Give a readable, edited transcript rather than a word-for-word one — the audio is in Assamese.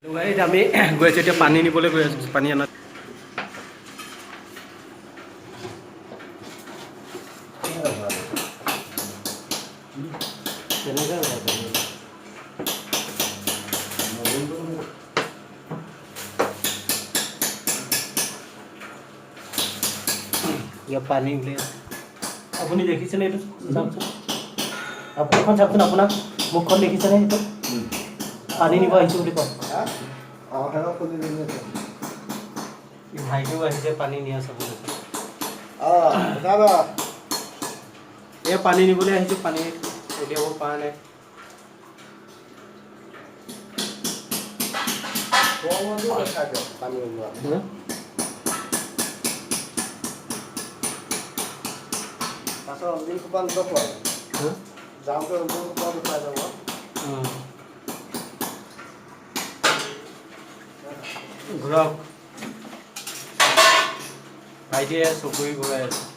আমি গৈ আছোঁ এতিয়া পানী নিবলৈ গৈ আছোঁ পানী আনা পানী আপুনি দেখিছেনে এইটো চাওকচোন আপুনিখন চাওকচোন আপোনাক মুখখন দেখিছেনে এইটো পানী নিব আহিছোঁ বুলি কয় ভাইটিও আহিছে পানী নিয়া চাবলৈ এই পানী নিবলৈ আহিছোঁ পানী উলিয়াব পৰা নাই পানী ওলোৱা পাছৰ অঞ্জিল সোপা নপোৱা যাওঁতে অঞ্জিল সোপা দেখুৱাই যাব ঘূৰক ভাইটিয়ে চকুৰি ঘূৰাই আছে